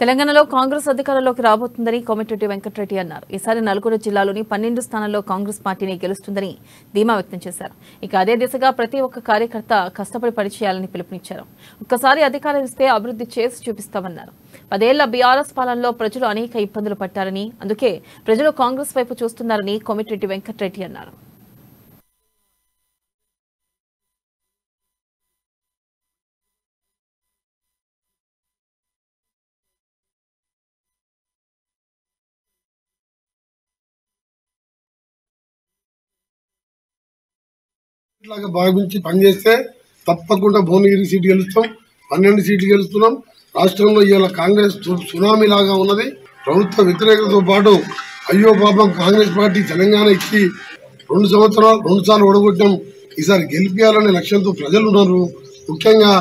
తెలంగాణలో కాంగ్రెస్ అధికారంలోకి రాబోతుందని కోమటిరెడ్డి వెంకటరెడ్డి అన్నారు. ఈసారి నల్గొండ జిల్లాలోని 12 స్థానాల్లో కాంగ్రెస్ పార్టీని గెలుస్తుందని ధీమా వ్యక్తం చేశారు. ఇక అదే దిశగా ప్రతి ఒక్క కార్యకర్త కష్టపడి పనిచేయాలని పిలుపునిచ్చారు. ఒక్కసారి అధికారం ఇస్తే అభివృద్ధి చేసి చూపిస్తామన్నారు. 10 ఏళ్ల బీఆర్ఎస్ పాలనలో ప్రజలు అనేక ఇబ్బందులు పడ్డారని, అందుకే ప్రజలు కాంగ్రెస్ వైపు చూస్తున్నారని కోమటిరెడ్డి వెంకటరెడ్డి అన్నారు. లాగా భావించి పనిచేస్తే తప్పకుండా భువనగిరి సీటు గెలుస్తాం. 12 సీట్లు గెలుస్తున్నాం. రాష్ట్రంలో ఇవాళ కాంగ్రెస్ సునామీ లాగా ఉన్నది. ప్రభుత్వ వ్యతిరేకతతో పాటు అయ్యో పాపం కాంగ్రెస్ పార్టీ తెలంగాణ ఇచ్చి 2 సార్లు ఓడగొట్టాం, ఈసారి గెలిపించాలనే లక్ష్యంతో ప్రజలు ఉన్నారు. ముఖ్యంగా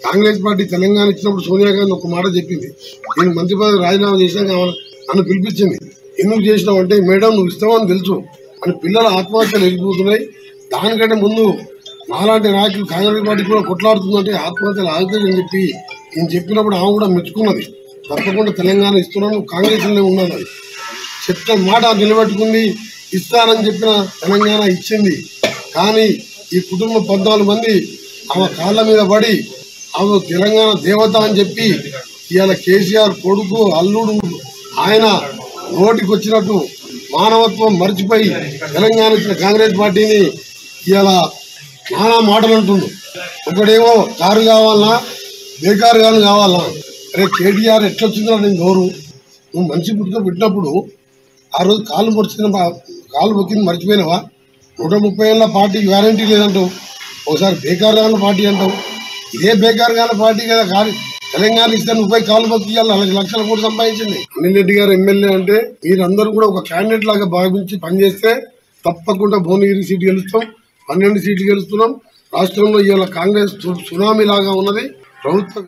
కాంగ్రెస్ పార్టీ తెలంగాణ ఇచ్చినప్పుడు సోనియా గాంధీ ఒక మాట చెప్పింది, నేను మంత్రి పదవి రాజీనామా చేసినాక నన్ను పిలిపించింది. ఎందుకు చేసినావు అంటే, మేడం నువ్వు ఇస్తావని తెలుసు అని పిల్లల ఆత్మహత్యలు వెళ్ళిపోతున్నాయి. దానికంటే ముందు నాలాంటి నాయకులు కాంగ్రెస్ పార్టీ కూడా కొట్లాడుతుందంటే ఆత్మహత్యలు ఆగుతాయని చెప్పి నేను చెప్పినప్పుడు ఆమె కూడా మెచ్చుకున్నది. తప్పకుండా తెలంగాణ ఇస్తున్నాను, కాంగ్రెస్లోనే ఉన్నది. చెప్పిన మాట నిలబెట్టుకుంది. ఇస్తానని చెప్పిన తెలంగాణ ఇచ్చింది. కానీ ఈ కుటుంబం 14 మంది ఆమె కాళ్ళ మీద పడి ఆమె తెలంగాణ దేవత అని చెప్పి ఇవాళ కేసీఆర్ కొడుకు అల్లుడు ఆయన నోటికి వచ్చినట్టు మానవత్వం మర్చిపోయి తెలంగాణ ఇచ్చిన కాంగ్రెస్ పార్టీని ఇవాళ నానా మాటలు అంటుండు. ఒకడేమో కారు కావాలన్నా బేకారు కాదు కావాలన్నా, అరే కేటీఆర్ ఎట్లా వచ్చిందో నేను గౌరవం. నువ్వు మనిషి పుట్టుక పెట్టినప్పుడు ఆ రోజు కాళ్ళు మొక్కింది మర్చిపోయినావా? 130 ఏళ్ళ పార్టీ గ్యారంటీ లేదంటావు, ఒకసారి బేకారు కాని పార్టీ అంటావు. ఇదే బేకారు కాని పార్టీ కదా. కానీ తెలంగాణ ఇస్తే 30 కాళ్ళు మొక్కి 4 లక్షల కోట్లు సంపాదించింది. అనిల్ రెడ్డి గారు ఎమ్మెల్యే అంటే మీరందరూ కూడా ఒక క్యాండిడేట్ లాగా భావించి పనిచేస్తే తప్పకుండా భువనగిరి సీటు గెలుస్తాం. 12 సీట్లు గెలుస్తున్నాం. రాష్ట్రంలో ఇవాళ కాంగ్రెస్ సునామీ లాగా ఉన్నది. ప్రభుత్వ